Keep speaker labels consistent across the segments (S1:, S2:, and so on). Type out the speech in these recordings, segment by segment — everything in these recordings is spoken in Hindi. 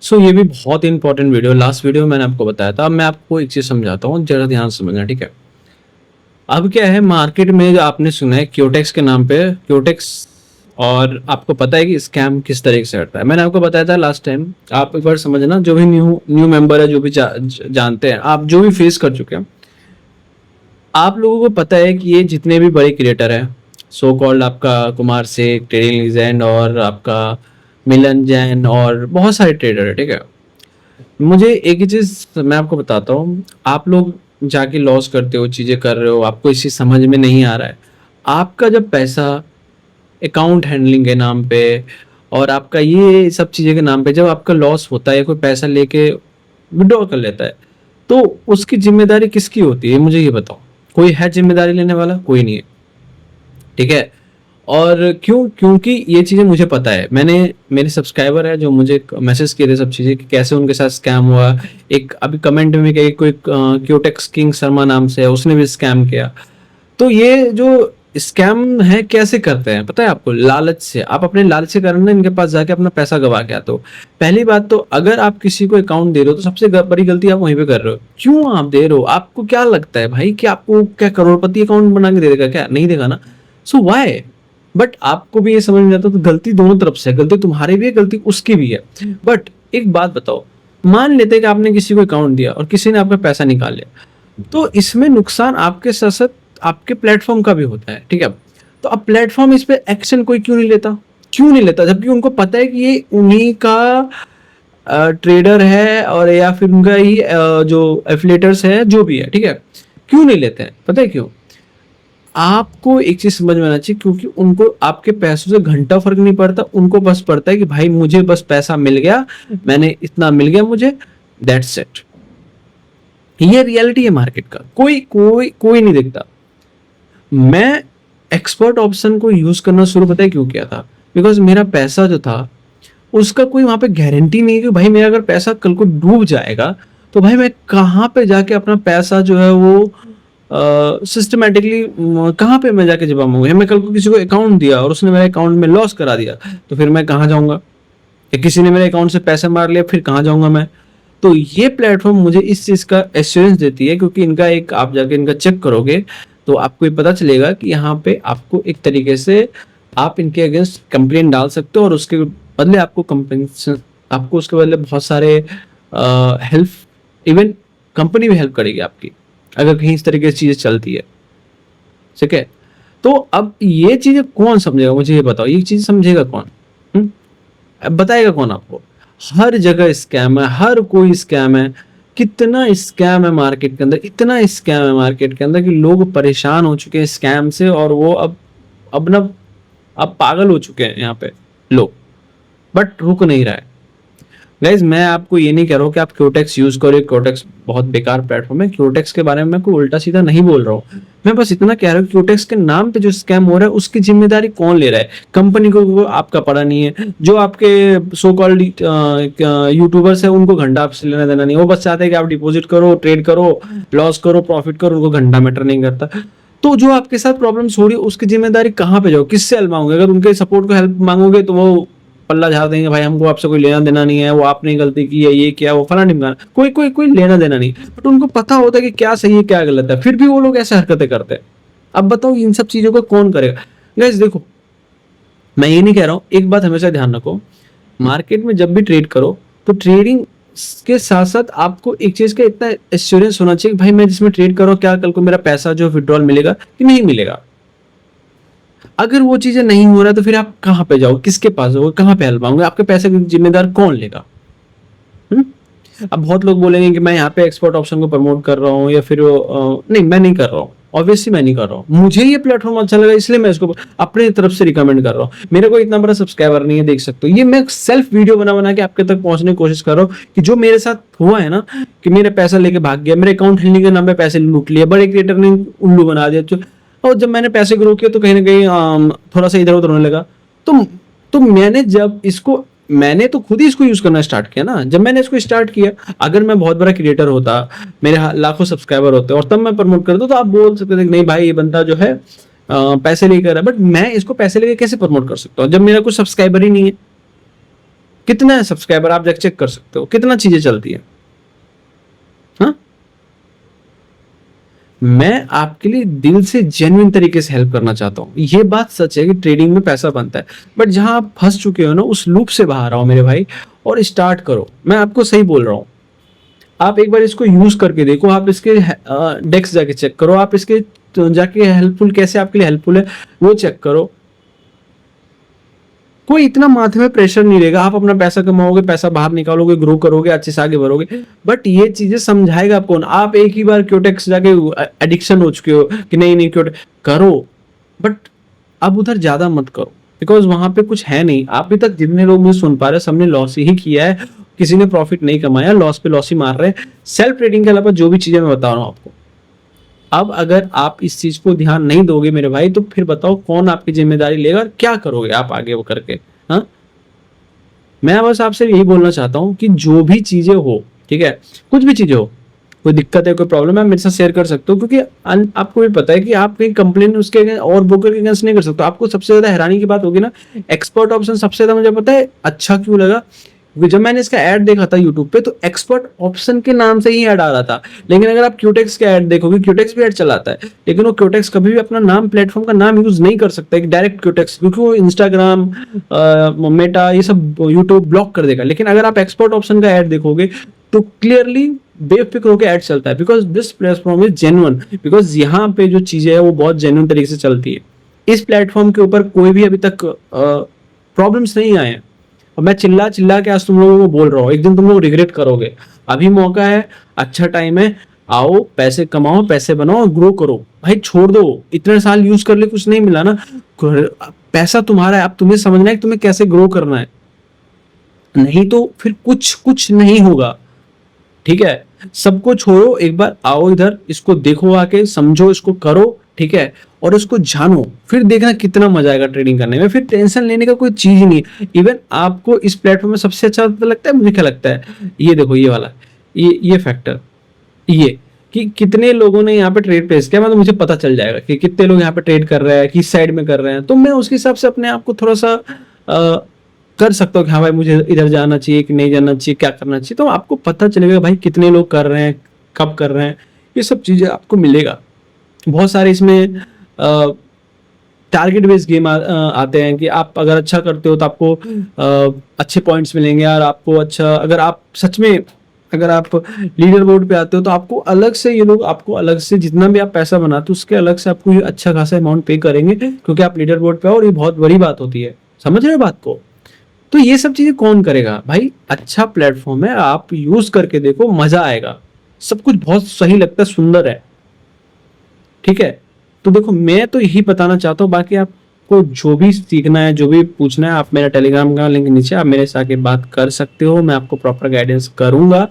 S1: सो ये भी बहुत इंपॉर्टेंट वीडियो, लास्ट वीडियो में मैंने आपको बताया था। अब मैं आपको एक चीज समझाता हूँ, जरा ध्यान से समझना, ठीक है। अब क्या है, मार्केट में जो आपने सुना है क्योटेक्स के नाम पे, क्योटेक्स, और आपको पता है कि स्कैम किस तरीके से हटता है। मैंने आपको बताया था लास्ट टाइम, आप एक बार समझना, जो भी न्यू न्यू मेंबर है, जो भी जानते हैं, आप जो भी फेस कर चुके हैं, आप लोगों को पता है कि ये जितने भी बड़े क्रिएटर हैं, सो कॉल्ड आपका कुमार सेठ, ट्रेडिंग लीजेंड, और आपका मिलन जैन, और बहुत सारे ट्रेडर है, ठीक है। मुझे एक ही चीज मैं आपको बताता हूँ, आप लोग जाके लॉस करते हो, चीजें कर रहे हो, आपको इसी समझ में नहीं आ रहा है। आपका जब पैसा अकाउंट हैंडलिंग के नाम पे और आपका ये सब चीजें के नाम पे जब आपका लॉस होता है, कोई पैसा लेके विड्रॉ कर लेता है, तो उसकी जिम्मेदारी किसकी होती है, मुझे ये बताओ। कोई है जिम्मेदारी लेने वाला? कोई नहीं है, ठीक है। और क्यों? क्योंकि ये चीजें मुझे पता है, मैंने, मेरे सब्सक्राइबर है जो मुझे मैसेज किए थे सब चीजें कि कैसे उनके साथ स्कैम हुआ। एक अभी कमेंट में कही, कोई क्योटेक्स किंग शर्मा नाम से है, उसने भी स्कैम किया। तो ये जो स्कैम है कैसे करते हैं पता है आपको? लालच से। आप अपने लालच के कारण ना इनके पास जाके अपना पैसा गवा के आते हो। पहली बात तो, अगर आप किसी को अकाउंट दे रहे हो तो सबसे बड़ी गलती आप वहीं पे कर रहे हो। क्यों आप दे रहे हो? आपको क्या लगता है भाई कि आपको क्या करोड़पति अकाउंट बना के दे देगा क्या? नहीं देगा ना। सो वाई? बट आपको भी ये समझ में आता है, तो गलती दोनों तरफ से है, गलती तुम्हारी भी है, गलती उसकी भी है। बट एक बात बताओ, मान लेते हैं कि आपने किसी को अकाउंट दिया और किसी ने आपका पैसा निकाल लिया, तो इसमें नुकसान आपके साथ साथ आपके प्लेटफॉर्म का भी होता है, ठीक है। तो अब प्लेटफॉर्म इस पे एक्शन कोई क्यों नहीं लेता? क्यों नहीं लेता? जबकि उनको पता है कि ये उन्हीं का ट्रेडर है, और या फिर उनका ही जो एफिलिएटर्स है, जो भी है, ठीक है। क्यों नहीं लेते हैं? पता है क्यों? आपको एक चीज समझ में आना चाहिए, क्योंकि उनको आपके पैसों से घंटा फर्क नहीं पड़ता। उनको बस पड़ता है कि भाई मुझे बस पैसा मिल गया, मैंने इतना मिल गया मुझे, दैट्स इट। ये रियलिटी है मार्केट का। कोई कोई कोई नहीं देखता। मैं एक्सपर्ट ऑप्शन को यूज करना शुरू, पता है क्यों किया था? बिकॉज मेरा पैसा जो था, उसका कोई वहां पे गारंटी नहीं है कि भाई मेरा अगर पैसा कल को डूब जाएगा तो भाई मैं कहाँ पे जाके अपना पैसा जो है वो सिस्टमेटिकली कहाँ पे मैं जाके जमा मांगू? मैं कल को किसी को अकाउंट दिया और उसने मेरे अकाउंट में लॉस करा दिया, तो फिर मैं कहाँ जाऊंगा? या किसी ने मेरे अकाउंट से पैसे मार लिया, फिर कहाँ जाऊंगा मैं? तो ये प्लेटफॉर्म मुझे इस चीज का एश्योरेंस देती है, क्योंकि इनका एक, आप जाके इनका चेक करोगे तो आपको ये पता चलेगा कि यहाँ पे आपको एक तरीके से आप इनके अगेंस्ट कंप्लेन डाल सकते हो, और उसके बदले आपको कंपेंसेशन, आपको उसके बदले बहुत सारे हेल्प, इवन कंपनी भी हेल्प करेगी आपकी, अगर कहीं इस तरीके से चीजें चलती है, ठीक है। तो अब ये चीजें कौन समझेगा, मुझे ये बताओ, ये चीज समझेगा कौन? अब बताएगा कौन आपको? हर जगह स्कैम है, हर कोई स्कैम है। कितना स्कैम है मार्केट के अंदर, इतना स्कैम है मार्केट के अंदर कि लोग परेशान हो चुके हैं स्कैम से, और वो अब ना, अब पागल हो चुके हैं यहाँ पे लोग, बट रुक नहीं रहा है। गाइज, मैं आपको ये नहीं कह रहा हूँ कि आप क्योटेक्स यूज करो, क्योटेक्स बहुत बेकार प्लेटफॉर्म है। क्योटेक्स के बारे में मैं कोई उल्टा सीधा नहीं बोल रहा हूँ। मैं बस इतना कह रहा हूँ, क्योटेक्स के नाम पे जो स्कैम हो रहा है उसकी जिम्मेदारी कौन ले रहा है? कंपनी को आपका पड़ा नहीं है। जो आपके सो कॉल्ड यूट्यूबर्स है, उनको घंटा आपसे लेना देना नहीं। वो बस चाहते हैं कि आप डिपॉजिट करो, ट्रेड करो, लॉस करो, प्रॉफिट करो, उनको घंटा मैटर नहीं करता। तो जो आपके साथ प्रॉब्लम्स हो रही है उसकी जिम्मेदारी कहाँ पे जाओ? किससे हेल्प मांगोगे? अगर उनके सपोर्ट को हेल्प मांगोगे तो वो पल्ला झाड़ देंगे, भाई हमको आपसे कोई लेना देना नहीं है, वो आपने गलती की है, ये क्या, वो फला ढिमकाना, कोई कोई कोई लेना देना नहीं। बट उनको पता होता है कि क्या सही है क्या गलत है, फिर भी वो लोग ऐसे हरकतें करते हैं। अब बताओ इन सब चीजों को कौन करेगा? गाइस देखो, मैं ये नहीं कह रहा हूँ, एक बात हमेशा ध्यान रखो, मार्केट में जब भी ट्रेड करो तो ट्रेडिंग के साथ साथ आपको एक चीज का इतना एश्योरेंस होना चाहिए कि भाई मैं जिसमें ट्रेड करो, क्या कल को मेरा पैसा जो विड्रॉल मिलेगा कि नहीं मिलेगा। अगर वो चीजें नहीं हो रहा तो फिर आप कहाँ पे जाओ, किसके पास जाओगे, कहाँ पे हेल्प मांगोगे? आपके पैसे की जिम्मेदार कौन लेगा? हम्म? अब बहुत लोग बोलेंगे कि मैं यहाँ पे एक्सपर्ट ऑप्शन को प्रमोट कर रहा हूँ, या फिर नहीं, मैं नहीं कर रहा हूँ। ऑब्वियसली मैं नहीं कर रहा हूँ, मुझे ये प्लेटफॉर्म अच्छा लगा इसलिए मैं इसको अपने तरफ से रिकमेंड कर रहा हूँ। मेरे को इतना बड़ा सब्सक्राइबर नहीं है, देख सकते हो, ये मैं सेल्फ वीडियो बना बना के आपके तक पहुंचने की कोशिश कर रहा हूँ कि जो मेरे साथ हुआ है ना, कि मेरे पैसा लेके भाग गया, मेरे अकाउंट हैंडलिंग के नाम पे पैसे लूट लिए, बड़े क्रिएटर ने उल्लू बना दिया, और जब मैंने पैसे ग्रो किया तो कहीं ना कहीं थोड़ा सा इधर उधर होने लगा। तो मैंने जब इसको, मैंने तो खुद ही इसको यूज करना स्टार्ट किया ना। जब मैंने इसको स्टार्ट किया, अगर मैं बहुत बड़ा क्रिएटर होता, मेरे लाखों सब्सक्राइबर होते और तब मैं प्रमोट करता, तो आप बोल सकते थे कि नहीं भाई ये बंदा जो है पैसे लेकर है। बट मैं इसको पैसे लेके कैसे प्रमोट कर सकता हूँ जब मेरा कुछ सब्सक्राइबर ही नहीं है? कितना है सब्सक्राइबर, आप जाके चेक कर सकते हो, कितना चीजें चलती है। हाँ, मैं आपके लिए दिल से जेन्युइन तरीके से हेल्प करना चाहता हूँ। ये बात सच है कि ट्रेडिंग में पैसा बनता है, बट जहां आप फंस चुके हो ना, उस लूप से बाहर आओ मेरे भाई और स्टार्ट करो। मैं आपको सही बोल रहा हूँ। आप एक बार इसको यूज करके देखो, आप इसके डेस्क जाके चेक करो, आप इसके जाके हेल्पफुल कैसे आपके लिए हेल्पफुल है वो चेक करो। कोई इतना माथे में प्रेशर नहीं रहेगा, आप अपना पैसा कमाओगे, पैसा बाहर निकालोगे, ग्रो करोगे, अच्छे से आगे बढ़ोगे। बट ये चीजें समझाएगा कौन? आप एक ही बार क्योटेक्स जाके एडिक्शन हो चुके हो कि नहीं नहीं क्योटेक्स करो, बट अब उधर ज्यादा मत करो, बिकॉज वहां पे कुछ है नहीं। अभी तक जितने लोग मुझे सुन पा रहे हैं सबने लॉस ही किया है, किसी ने प्रॉफिट नहीं कमाया, लॉस पे लॉस ही मार रहे हैं। सेल्फ ट्रेडिंग के अलावा जो भी चीजें मैं बता रहा हूँ आपको, अब अगर आप इस चीज को ध्यान नहीं दोगे मेरे भाई, तो फिर बताओ कौन आपकी जिम्मेदारी लेगा, क्या करोगे आप आगे वो करके। हाँ, मैं बस आपसे यही बोलना चाहता हूँ कि जो भी चीजें हो, ठीक है, कुछ भी चीजें हो, कोई दिक्कत है, कोई प्रॉब्लम है, आप मेरे साथ शेयर कर सकते हो, क्योंकि आपको भी पता है कि आप कहीं कंप्लेन उसके और ब्रोकर के अगेंस्ट नहीं कर सकते। आपको सबसे ज्यादा हैरानी की बात होगी ना, एक्सपर्ट ऑप्शन सबसे ज्यादा मुझे पता है अच्छा क्यों लगा, क्योंकि जब मैंने इसका ऐड देखा था यूट्यूब पे, तो एक्सपर्ट ऑप्शन के नाम से ही ऐड आ रहा था। लेकिन अगर आप क्यूटेक्स का ऐड देखोगे, क्यूटेक्स भी ऐड चलाता है, लेकिन वो क्यूटेक्स कभी भी अपना नाम, प्लेटफॉर्म का नाम यूज नहीं कर सकता है डायरेक्ट क्यूटेक्स, क्योंकि वो इंस्टाग्राम, मेटा, ये सब यूट्यूब ब्लॉक कर देगा। लेकिन अगर आप एक्सपर्ट ऑप्शन का ऐड देखोगे तो क्लियरली बेफिक्र होकर ऐड चलता है, because this platform is genuine, because यहाँ पे जो चीजें है वो बहुत जेन्युइन तरीके से चलती है। इस प्लेटफॉर्म के ऊपर कोई भी अभी तक प्रॉब्लम्स नहीं आए हैं, और मैं चिल्ला चिल्ला के आज तुम लोगों को बोल रहा हूँ, एक दिन तुम लोग रिग्रेट करोगे। अभी मौका है, अच्छा टाइम है, आओ पैसे कमाओ, पैसे बनाओ, ग्रो करो भाई। छोड़ दो, इतने साल यूज कर ले, कुछ नहीं मिला ना, पैसा तुम्हारा है, अब तुम्हें समझना है कि तुम्हें कैसे ग्रो करना है, नहीं तो फिर कुछ कुछ नहीं होगा। ठीक है, सबको छोड़ो, एक बार आओ इधर, इसको देखो, आके समझो, इसको करो, ठीक है, और इसको जानो, फिर देखना कितना मजा आएगा ट्रेडिंग करने में। फिर टेंशन लेने का कोई चीज ही नहीं। इवन आपको इस प्लेटफॉर्म में सबसे अच्छा लगता है, मुझे क्या लगता है, ये देखो, ये वाला, ये फैक्टर, ये कि कितने लोगों ने यहाँ पे ट्रेड प्लेस किया, मतलब मुझे पता चल जाएगा कि कितने लोग यहाँ पे ट्रेड कर रहे हैं, किस साइड में कर रहे हैं, तो मैं उसके हिसाब से अपने आप को थोड़ा सा कर सकता हूँ कि हाँ भाई मुझे इधर जाना चाहिए कि नहीं जाना चाहिए, क्या करना चाहिए। तो आपको पता चलेगा भाई कितने लोग कर रहे हैं, कब कर रहे हैं, ये सब चीजें आपको मिलेगा। बहुत सारे इसमें टारगेट बेस्ड गेम आते हैं कि आप अगर अच्छा करते हो तो आपको अच्छे पॉइंट्स मिलेंगे, और आपको अच्छा, अगर आप सच में, अगर आप लीडर बोर्ड पे आते हो तो आपको अलग से, ये लोग आपको अलग से जितना भी आप पैसा बनाते हो उसके अलग से आपको अच्छा खासा अमाउंट पे करेंगे, क्योंकि आप लीडर बोर्ड पे हो, और ये बहुत बड़ी बात होती है। समझ रहे हो बात को? तो ये सब चीजें कौन करेगा भाई? अच्छा प्लेटफॉर्म है, आप यूज करके देखो, मजा आएगा, सब कुछ बहुत सही लगता है, सुंदर है, ठीक है। तो देखो, मैं तो यही बताना चाहता हूँ, बाकी आपको जो भी सीखना है, जो भी पूछना है, आप मेरा टेलीग्राम का लिंक नीचे, आप मेरे से आके बात कर सकते हो, मैं आपको प्रॉपर गाइडेंस करूंगा,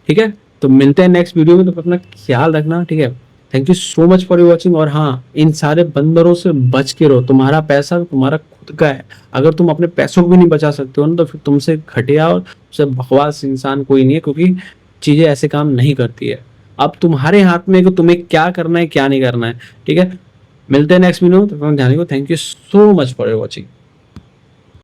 S1: ठीक है। तो मिलते हैं नेक्स्ट वीडियो में, तो अपना ख्याल रखना, ठीक है। Thank you so much for watching. और हाँ, इन सारे बंदरों से बच के रहो, तुम्हारा पैसा तुम्हारा खुद का है। अगर तुम अपने पैसों को भी नहीं बचा सकते हो ना, तो फिर तुमसे घटिया और उससे बकवास इंसान कोई नहीं है, क्योंकि चीजें ऐसे काम नहीं करती है। अब तुम्हारे हाथ में कि तुम्हें क्या करना है, क्या नहीं करना है, ठीक है। मिलते हैं नेक्स्ट वीडियो में, तो ध्यान रखो। Thank you so much for watching.